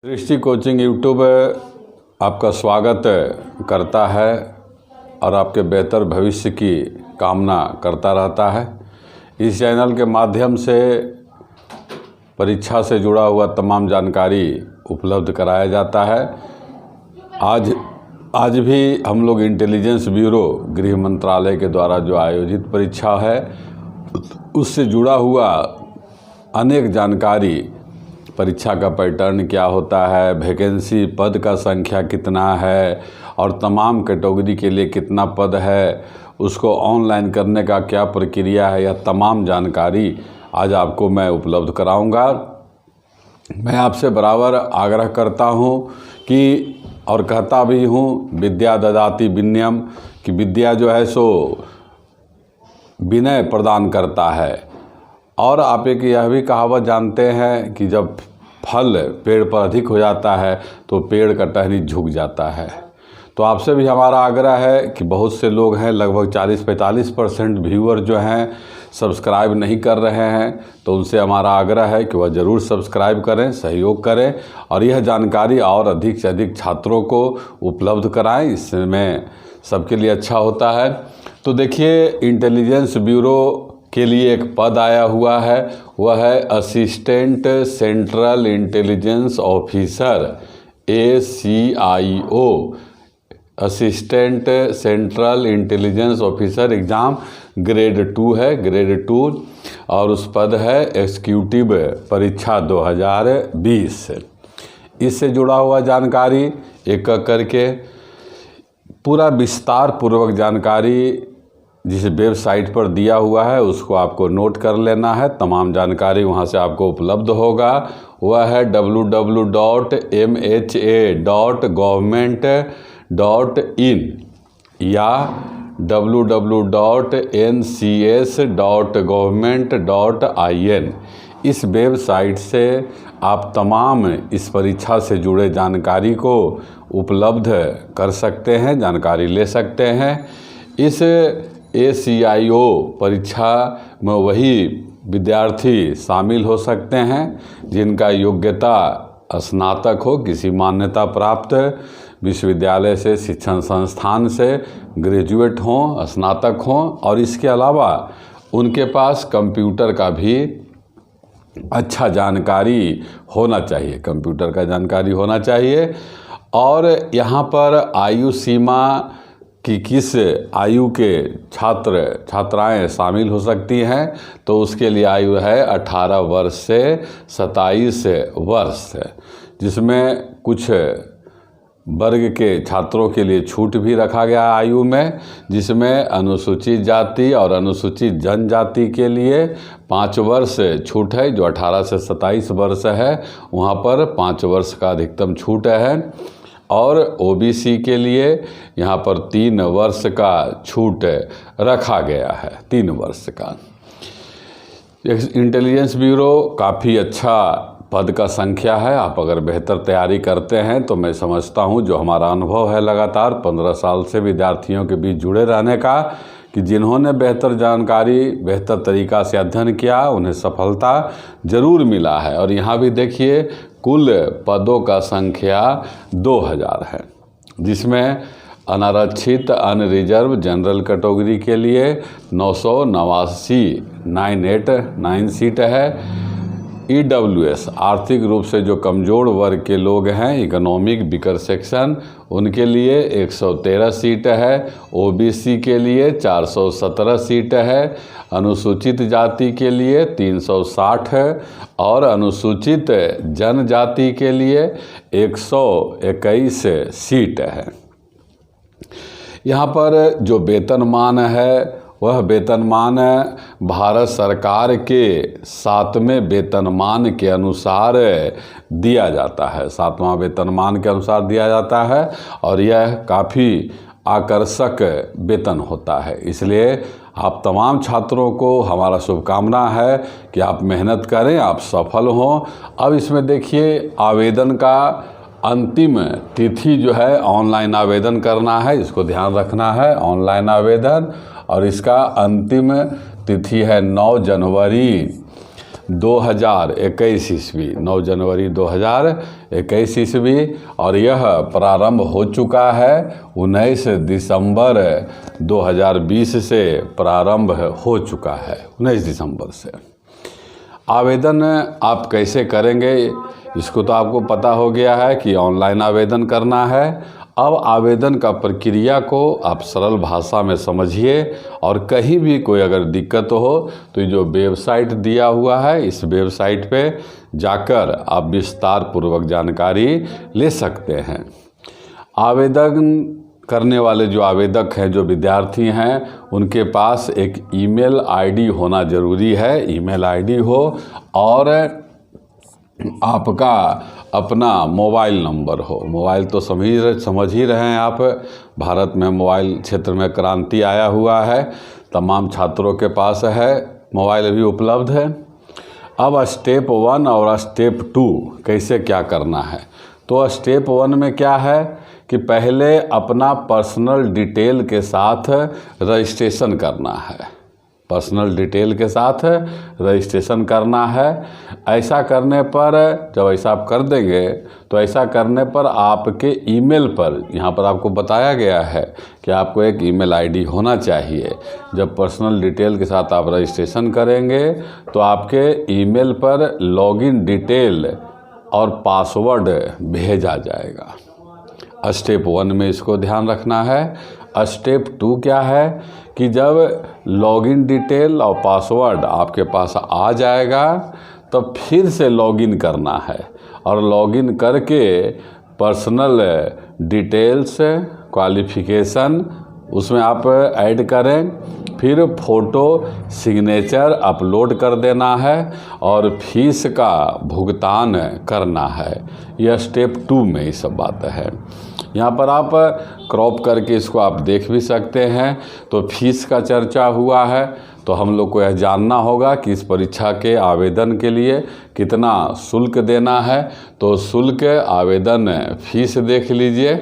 दृष्टि coaching YouTube आपका स्वागत करता है और आपके बेहतर भविष्य की कामना करता रहता है। इस चैनल के माध्यम से परीक्षा से जुड़ा हुआ तमाम जानकारी उपलब्ध कराया जाता है। आज भी हम लोग इंटेलिजेंस ब्यूरो गृह मंत्रालय के द्वारा जो आयोजित परीक्षा है उससे जुड़ा हुआ अनेक जानकारी, परीक्षा का पैटर्न क्या होता है, वैकेंसी पद का संख्या कितना है और तमाम कैटेगरी के लिए कितना पद है, उसको ऑनलाइन करने का क्या प्रक्रिया है, यह तमाम जानकारी आज आपको मैं उपलब्ध कराऊंगा। मैं आपसे बराबर आग्रह करता हूं कि और कहता भी हूं, विद्या ददाति विनयम, कि विद्या जो है सो विनय प्रदान करता है। और आप एक यह भी कहावत जानते हैं कि जब फल पेड़ पर अधिक हो जाता है तो पेड़ का टहनी झुक जाता है। तो आपसे भी हमारा आग्रह है कि बहुत से लोग हैं, लगभग 40-45% व्यूअर जो हैं सब्सक्राइब नहीं कर रहे हैं, तो उनसे हमारा आग्रह है कि वह ज़रूर सब्सक्राइब करें, सहयोग करें और यह जानकारी और अधिक से अधिक छात्रों को उपलब्ध कराएं। इसमें सबके लिए अच्छा होता है। तो देखिए, इंटेलिजेंस ब्यूरो के लिए एक पद आया हुआ है, वह है assistant central intelligence officer, ACIO, assistant central intelligence officer exam grade 2 है, ग्रेड 2, और उस पद है एग्जीक्यूटिव परीक्षा 2020। इससे जुड़ा हुआ जानकारी एक एक करके पूरा विस्तार पूर्वक जानकारी जिस वेबसाइट पर दिया हुआ है उसको आपको नोट कर लेना है। तमाम जानकारी वहां से आपको उपलब्ध होगा। वह है www.mha.government.in या www.ncs.government.in। इस वेबसाइट से आप तमाम इस परीक्षा से जुड़े जानकारी को उपलब्ध कर सकते हैं, जानकारी ले सकते हैं। इस ACIO परीक्षा में वही विद्यार्थी शामिल हो सकते हैं जिनका योग्यता स्नातक हो, किसी मान्यता प्राप्त विश्वविद्यालय से, शिक्षण संस्थान से ग्रेजुएट हों, स्नातक हों, और इसके अलावा उनके पास कंप्यूटर का भी अच्छा जानकारी होना चाहिए, कंप्यूटर का जानकारी होना चाहिए। और यहाँ पर आयु सीमा कि किस आयु के छात्र छात्राएं शामिल हो सकती हैं, तो उसके लिए आयु है 18 वर्ष से 27 वर्ष, जिसमें कुछ वर्ग के छात्रों के लिए छूट भी रखा गया आयु में, जिसमें अनुसूचित जाति और अनुसूचित जनजाति के लिए 5 वर्ष छूट है। जो 18 से 27 वर्ष है वहाँ पर 5 वर्ष का अधिकतम छूट है। और OBC के लिए यहाँ पर 3 वर्ष का छूट रखा गया है, 3 वर्ष का। इंटेलिजेंस ब्यूरो काफ़ी अच्छा पद का संख्या है। आप अगर बेहतर तैयारी करते हैं तो मैं समझता हूँ, जो हमारा अनुभव है लगातार 15 साल से विद्यार्थियों के बीच जुड़े रहने का, कि जिन्होंने बेहतर जानकारी, बेहतर तरीक़ा से अध्ययन किया उन्हें सफलता ज़रूर मिला है। और यहाँ भी देखिए, कुल पदों का संख्या 2000 है, जिसमें अनारक्षित अनरिजर्व जनरल कैटेगरी के लिए 989 सीट है। EWS आर्थिक रूप से जो कमज़ोर वर्ग के लोग हैं, इकोनॉमिक वीकर सेक्शन, उनके लिए 113 सीट है। OBC के लिए 417 सीट है। अनुसूचित जाति के लिए 360 है और अनुसूचित जनजाति के लिए 121 सीट है। यहाँ पर जो वेतनमान है वह वेतनमान भारत सरकार के 7वें वेतनमान के अनुसार दिया जाता है, 7वां वेतनमान के अनुसार दिया जाता है। और यह काफ़ी आकर्षक वेतन होता है। इसलिए आप तमाम छात्रों को हमारा शुभकामना है कि आप मेहनत करें, आप सफल हों। अब इसमें देखिए, आवेदन का अंतिम तिथि जो है, ऑनलाइन आवेदन करना है, इसको ध्यान रखना है, ऑनलाइन आवेदन, और इसका अंतिम तिथि है 9 जनवरी 2021 ईस्वी, 9 जनवरी 2021 ईस्वी, और यह प्रारंभ हो चुका है 19 दिसंबर 2020 से प्रारंभ हो चुका है, 19 दिसंबर से। आवेदन आप कैसे करेंगे इसको तो आपको पता हो गया है कि ऑनलाइन आवेदन करना है। अब आवेदन का प्रक्रिया को आप सरल भाषा में समझिए, और कहीं भी कोई अगर दिक्कत हो तो जो वेबसाइट दिया हुआ है इस वेबसाइट पे जाकर आप विस्तार पूर्वक जानकारी ले सकते हैं। आवेदन करने वाले जो आवेदक हैं, जो विद्यार्थी हैं, उनके पास एक ईमेल आईडी होना ज़रूरी है। ईमेल आईडी हो और आपका अपना मोबाइल नंबर हो। मोबाइल तो समझ ही रहे हैं आप, भारत में मोबाइल क्षेत्र में क्रांति आया हुआ है, तमाम छात्रों के पास है, मोबाइल भी उपलब्ध है। अब स्टेप 1 और स्टेप 2 कैसे क्या करना है, तो स्टेप 1 में क्या है कि पहले अपना पर्सनल डिटेल के साथ रजिस्ट्रेशन करना है। पर्सनल डिटेल के साथ रजिस्ट्रेशन करना है। ऐसा करने पर, जब ऐसा आप कर देंगे तो ऐसा करने पर आपके ईमेल पर, यहाँ पर आपको बताया गया है कि आपको एक ईमेल आईडी होना चाहिए। जब पर्सनल डिटेल के साथ आप रजिस्ट्रेशन करेंगे तो आपके ईमेल पर लॉगिन डिटेल और पासवर्ड भेजा जाएगा। स्टेप 1 में इसको ध्यान रखना है। स्टेप 2 क्या है कि जब लॉगिन डिटेल और पासवर्ड आपके पास आ जाएगा तो फिर से लॉगिन करना है, और लॉगिन करके पर्सनल डिटेल्स, क्वालिफ़िकेशन उसमें आप ऐड करें, फिर फ़ोटो सिग्नेचर अपलोड कर देना है और फीस का भुगतान करना है। यह स्टेप 2 में ये सब बात है। यहाँ पर आप क्रॉप करके इसको आप देख भी सकते हैं। तो फीस का चर्चा हुआ है, तो हम लोग को यह जानना होगा कि इस परीक्षा के आवेदन के लिए कितना शुल्क देना है। तो शुल्क, आवेदन फीस देख लीजिए।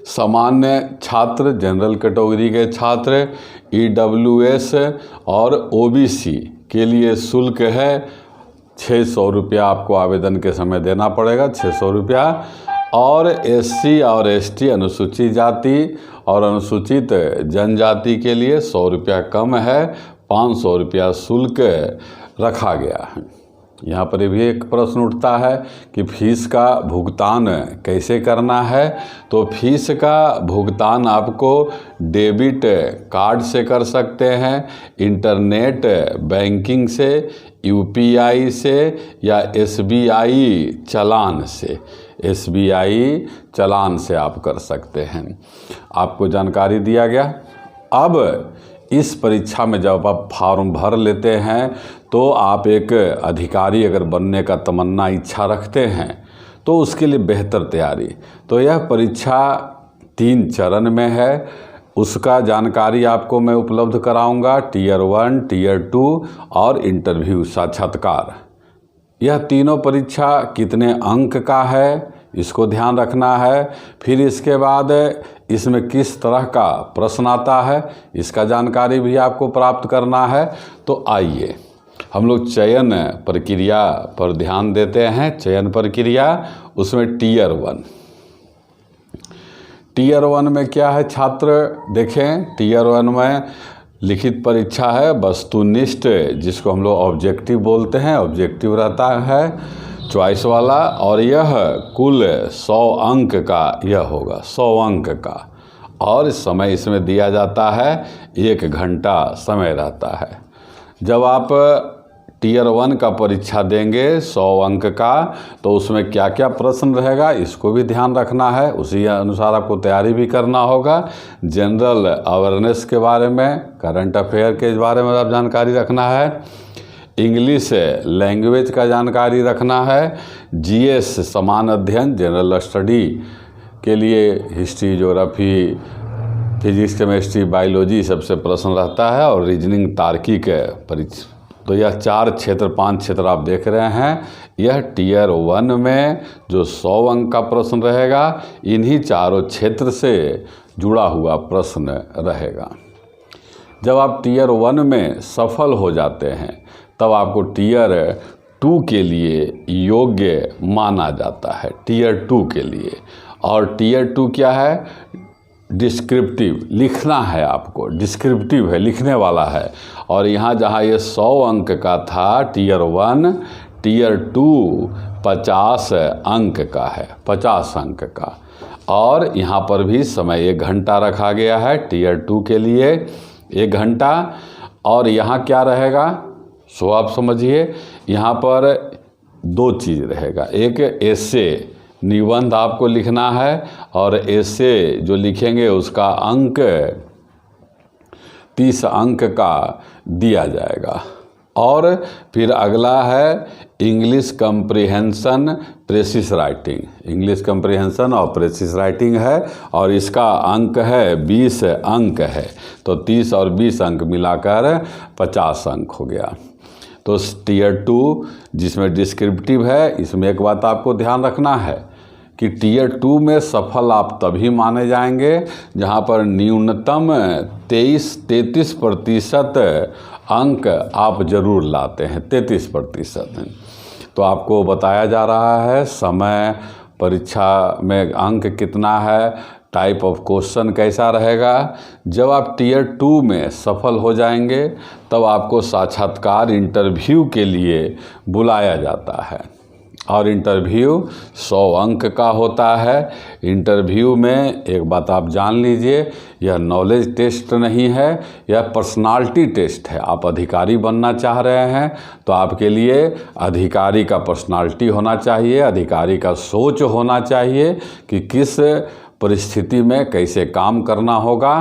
सामान्य छात्र, जनरल कैटेगरी के छात्र, EWS और OBC के लिए शुल्क है 600 रुपया आपको आवेदन के समय देना पड़ेगा, 600 रुपया। और SC और ST, अनुसूचित जाति और अनुसूचित जनजाति के लिए 100 रुपया कम है, 500 रुपया शुल्क रखा गया है। यहाँ पर भी एक प्रश्न उठता है कि फीस का भुगतान कैसे करना है। तो फीस का भुगतान आपको डेबिट कार्ड से कर सकते हैं, इंटरनेट बैंकिंग से, UPI से या SBI चालान से। SBI चालान से आप कर सकते हैं। आपको जानकारी दिया गया। अब इस परीक्षा में जब आप फॉर्म भर लेते हैं तो आप एक अधिकारी अगर बनने का तमन्ना, इच्छा रखते हैं तो उसके लिए बेहतर तैयारी। तो यह परीक्षा 3 चरण में है, उसका जानकारी आपको मैं उपलब्ध कराऊंगा। टियर 1, टियर 2 और इंटरव्यू, साक्षात्कार। यह तीनों परीक्षा कितने अंक का है इसको ध्यान रखना है। फिर इसके बाद इसमें किस तरह का प्रश्न आता है इसका जानकारी भी आपको प्राप्त करना है। तो आइए हम लोग चयन प्रक्रिया पर ध्यान देते हैं। चयन प्रक्रिया, उसमें टियर 1। टियर 1 में क्या है छात्र देखें। टियर 1 में लिखित परीक्षा है, वस्तुनिष्ठ, जिसको हम लोग ऑब्जेक्टिव बोलते हैं। ऑब्जेक्टिव रहता है चॉइस वाला, और यह कुल 100 अंक का यह होगा, 100 अंक का। और समय इसमें दिया जाता है 1 घंटा समय रहता है। जब आप टियर 1 का परीक्षा देंगे 100 अंक का, तो उसमें क्या क्या प्रश्न रहेगा इसको भी ध्यान रखना है। उसी अनुसार आपको तैयारी भी करना होगा। जनरल अवेयरनेस के बारे में, करंट अफेयर के बारे में आप जानकारी रखना है। इंग्लिश लैंग्वेज का जानकारी रखना है। GS समान अध्ययन, जनरल स्टडी के लिए history, geography, physics, chemistry, biology सबसे प्रश्न रहता है। और रीजनिंग, तार्किक परीक्षा। तो यह 4 क्षेत्र, 5 क्षेत्र आप देख रहे हैं। यह टियर 1 में जो 100 अंक का प्रश्न रहेगा, इन्हीं चारों क्षेत्र से जुड़ा हुआ प्रश्न रहेगा। जब आप टियर 1 में सफल हो जाते हैं तब आपको टीयर 2 के लिए योग्य माना जाता है, टीयर 2 के लिए। और टीयर 2 क्या है? डिस्क्रिप्टिव, लिखना है आपको, डिस्क्रिप्टिव है, लिखने वाला है। और यहाँ जहाँ ये 100 अंक का था टीयर 1, टीयर 2 50 अंक का है, 50 अंक का। और यहाँ पर भी समय 1 घंटा रखा गया है टीयर 2 के लिए, 1 घंटा। और यहाँ क्या रहेगा सो आप समझिए, यहाँ पर 2 चीज़ रहेगा। एक एसे, निबंध आपको लिखना है, और एसे जो लिखेंगे उसका अंक 30 अंक का दिया जाएगा। और फिर अगला है English comprehension precious writing, English comprehension और प्रेसिस राइटिंग है, और इसका अंक है 20 अंक है। तो 30 और 20 अंक मिलाकर 50 अंक हो गया। तो टीयर 2 जिसमें डिस्क्रिप्टिव है, इसमें एक बात आपको ध्यान रखना है कि टीयर 2 में सफल आप तभी माने जाएंगे जहां पर न्यूनतम 33% अंक आप जरूर लाते हैं, 33%। तो आपको बताया जा रहा है समय, परीक्षा में अंक कितना है, टाइप ऑफ क्वेश्चन कैसा रहेगा। जब आप टीयर 2 में सफल हो जाएंगे तब आपको साक्षात्कार इंटरव्यू के लिए बुलाया जाता है, और इंटरव्यू 100 अंक का होता है। इंटरव्यू में एक बात आप जान लीजिए, यह नॉलेज टेस्ट नहीं है, यह पर्सनालिटी टेस्ट है। आप अधिकारी बनना चाह रहे हैं तो आपके लिए अधिकारी का पर्सनालिटी होना चाहिए, अधिकारी का सोच होना चाहिए कि किस परिस्थिति में कैसे काम करना होगा।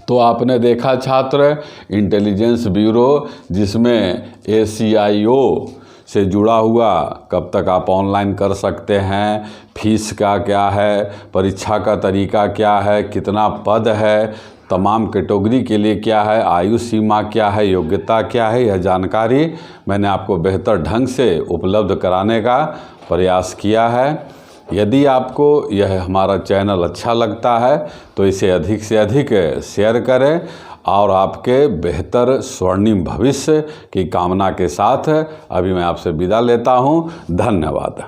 तो आपने देखा छात्र, इंटेलिजेंस ब्यूरो जिसमें ACIO से जुड़ा हुआ, कब तक आप ऑनलाइन कर सकते हैं, फीस का क्या है, परीक्षा का तरीका क्या है, कितना पद है, तमाम कैटेगरी के लिए क्या है, आयु सीमा क्या है, योग्यता क्या है, यह जानकारी मैंने आपको बेहतर ढंग से उपलब्ध कराने का प्रयास किया है। यदि आपको यह हमारा चैनल अच्छा लगता है तो इसे अधिक से अधिक शेयर करें, और आपके बेहतर स्वर्णिम भविष्य की कामना के साथ अभी मैं आपसे विदा लेता हूं। धन्यवाद।